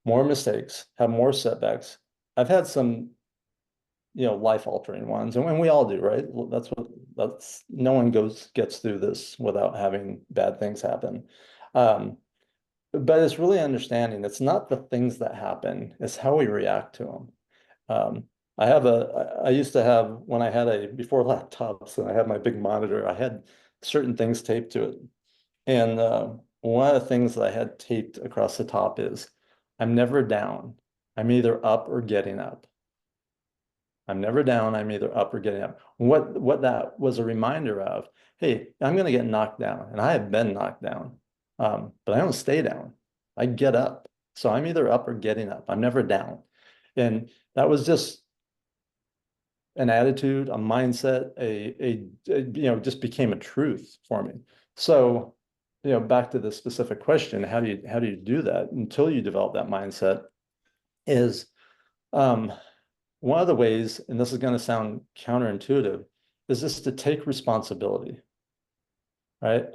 more mistakes, have more setbacks. I've had some, life altering ones, and when we all do, right? That's no one gets through this without having bad things happen. Um, but it's really understanding it's not the things that happen, it's how we react to them. Um, I used to have, when I had before laptops and I had my big monitor, I had certain things taped to it. And one of the things that I had taped across the top is, I'm never down. I'm either up or getting up. I'm never down. I'm either up or getting up. What that was a reminder of, hey, I'm going to get knocked down. And I have been knocked down. But I don't stay down. I get up. So I'm either up or getting up. I'm never down. And that was just an attitude, a mindset, just became a truth for me. So, back to the specific question, how do you do that until you develop that mindset is um, one of the ways, and this is going to sound counterintuitive, is just to take responsibility, right?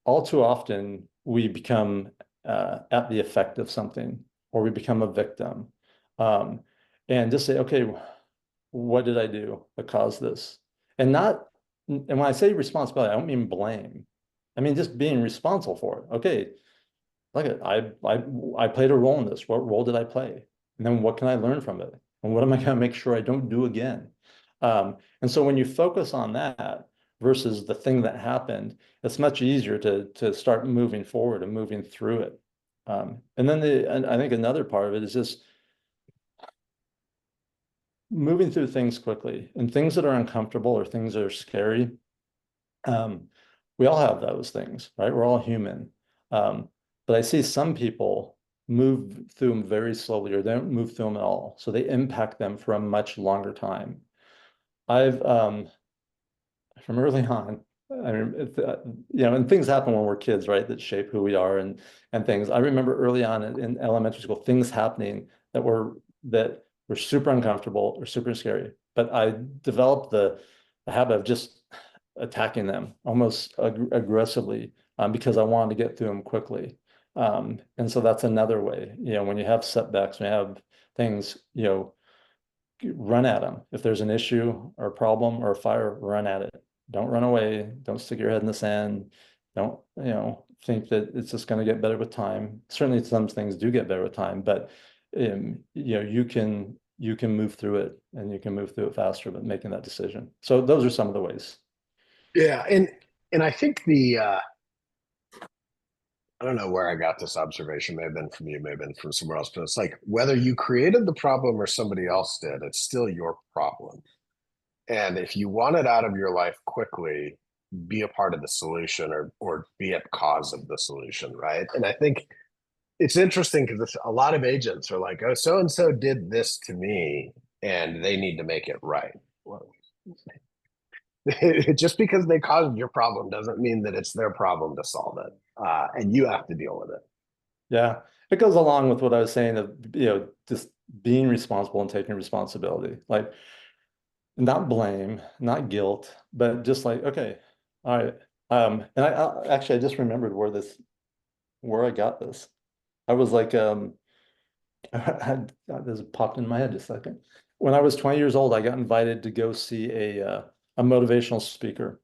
All too often we become at the effect of something or we become a victim. Um, and just say, okay, what did I do that caused this? And when I say responsibility, I don't mean blame. I mean just being responsible for it. Okay, look at I played a role in this. What role did I play? And then what can I learn from it? And what am I going to make sure I don't do again? And so when you focus on that versus the thing that happened, it's much easier to start moving forward and moving through it. And then and I think another part of it is just moving through things quickly, and things that are uncomfortable or things that are scary. We all have those things, right? We're all human. But I see some people move through them very slowly, or they don't move through them at all. So they impact them for a much longer time. I've from early on, I mean, and things happen when we're kids, right? That shape who we are and things. I remember early on in elementary school, things happening that were super uncomfortable or super scary. But I developed the habit of just attacking them almost aggressively because I wanted to get through them quickly. And so that's another way, when you have setbacks, when you have things, run at them. If there's an issue or a problem or a fire, run at it. Don't run away. Don't stick your head in the sand. Don't, think that it's just going to get better with time. Certainly some things do get better with time, but you can move through it, and you can move through it faster, but making that decision. So those are some of the ways. Yeah, and I think the I don't know where I got this observation. May have been from you, may have been from somewhere else, but it's like whether you created the problem or somebody else did, it's still your problem. And if you want it out of your life quickly, be a part of the solution or be at cause of the solution, right? And I think it's interesting because a lot of agents are like, oh, so and so did this to me, and they need to make it right. Well, just because they caused your problem doesn't mean that it's their problem to solve it, and you have to deal with it. Yeah, it goes along with what I was saying of, just being responsible and taking responsibility. Like, not blame, not guilt, but just like, okay, all right. And I just remembered where I got this. I was like, this popped in my head just a second. When I was 20 years old, I got invited to go see a motivational speaker.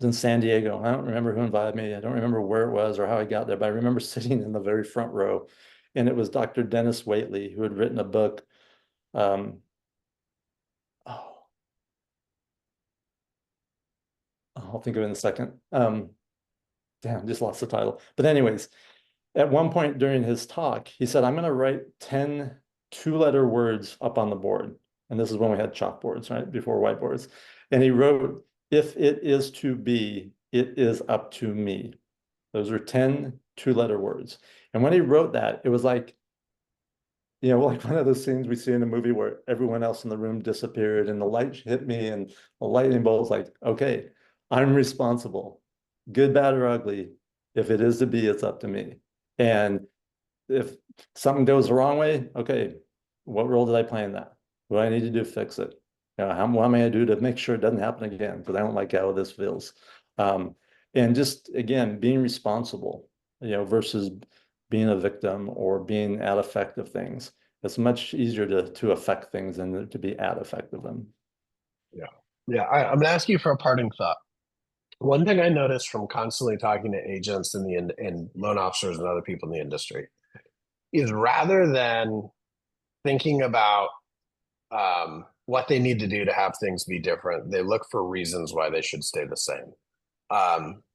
It was in San Diego. I don't remember who invited me. I don't remember where it was or how I got there, but I remember sitting in the very front row, and it was Dr. Dennis Waitley, who had written a book. Oh, I'll think of it in a second. Damn, just lost the title. But anyways, at one point during his talk, he said, I'm going to write 10 two-letter words up on the board. And this is when we had chalkboards, right? Before whiteboards. And he wrote, if it is to be, it is up to me. Those are 10 two-letter words. And when he wrote that, it was like, like one of those scenes we see in a movie where everyone else in the room disappeared and the light hit me and the lightning bolt was like, okay, I'm responsible. Good, bad, or ugly. If it is to be, it's up to me. And if something goes the wrong way, okay, what role did I play in that? What do I need to do to fix it? What am I going to do to make sure it doesn't happen again? Because I don't like how this feels. And just, again, being responsible, versus being a victim or being at effect of things. It's much easier to affect things than to be at effect of them. Yeah. Yeah. I'm going to ask you for a parting thought. One thing I noticed from constantly talking to agents and loan officers and other people in the industry is rather than thinking about what they need to do to have things be different, they look for reasons why they should stay the same.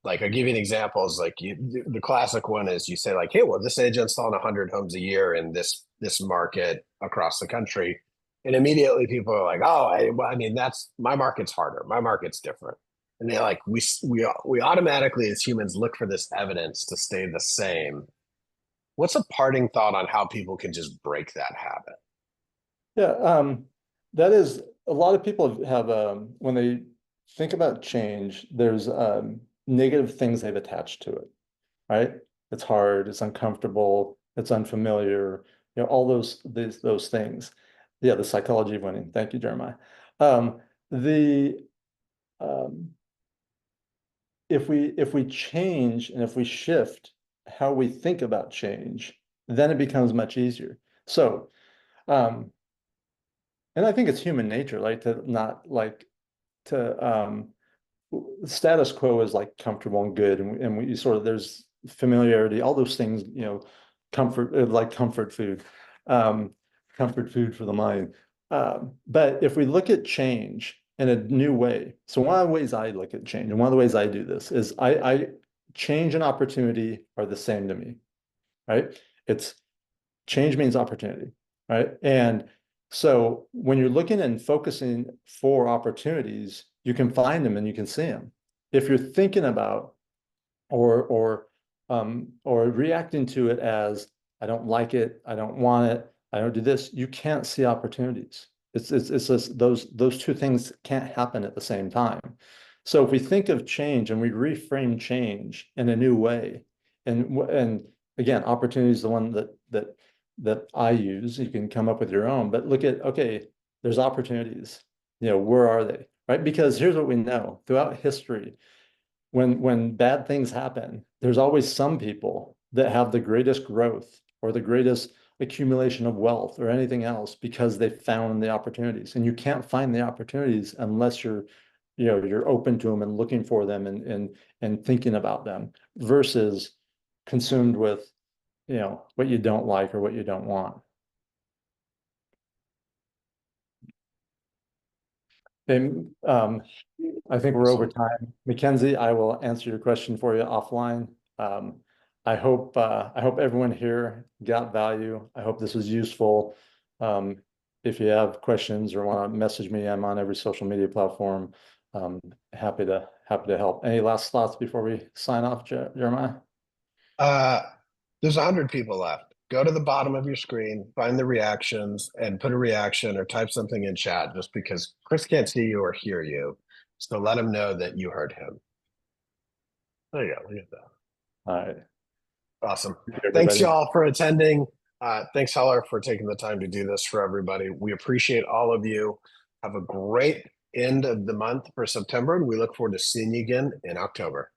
Like I'll give you an example. Is like the classic one is you say like, hey, well, this agent's selling 100 homes a year in this market across the country, and immediately people are like, oh, I mean that's my market's harder, my market's different, and they're like, we automatically as humans look for this evidence to stay the same. What's a parting thought on how people can just break that habit? Yeah, that is a lot of people have when they think about change, there's negative things they've attached to it, right? It's hard, it's uncomfortable, it's unfamiliar, all those things. Yeah, the psychology of winning. Thank you, Jeremiah. The if we change and if we shift how we think about change, then it becomes much easier. So, and I think it's human nature, like to not like to status quo is like comfortable and good, and we sort of there's familiarity, all those things, comfort, like comfort food. Comfort food for the mind. But if we look at change in a new way, so one of the ways I look at change, and one of the ways I do this is I change and opportunity are the same to me, right? It's change means opportunity, right? And so when you're looking and focusing for opportunities, you can find them and you can see them. If you're thinking about or reacting to it as I don't like it, I don't want it, I don't do this, you can't see opportunities. It's just those two things can't happen at the same time. So if we think of change and we reframe change in a new way, and again, opportunity is the one that I use. You can come up with your own, but look at, okay, there's opportunities. Where are they? Right? Because here's what we know throughout history, when bad things happen, there's always some people that have the greatest growth or the greatest accumulation of wealth or anything else because they found the opportunities. And you can't find the opportunities unless you're open to them and looking for them and thinking about them versus consumed with what you don't like or what you don't want. And I think we're over time. Mackenzie, I will answer your question for you offline. I hope everyone here got value. I hope this was useful. If you have questions or want to message me, I'm on every social media platform. Happy to help. Any last thoughts before we sign off, Jeremiah? There's 100 people left. Go to the bottom of your screen, find the reactions, and put a reaction or type something in chat just because Chris can't see you or hear you. So let him know that you heard him. There you go. Look at that. All right. Awesome. Everybody. Thanks, y'all, for attending. Thanks, Heller, for taking the time to do this for everybody. We appreciate all of you. Have a great end of the month for September, and we look forward to seeing you again in October.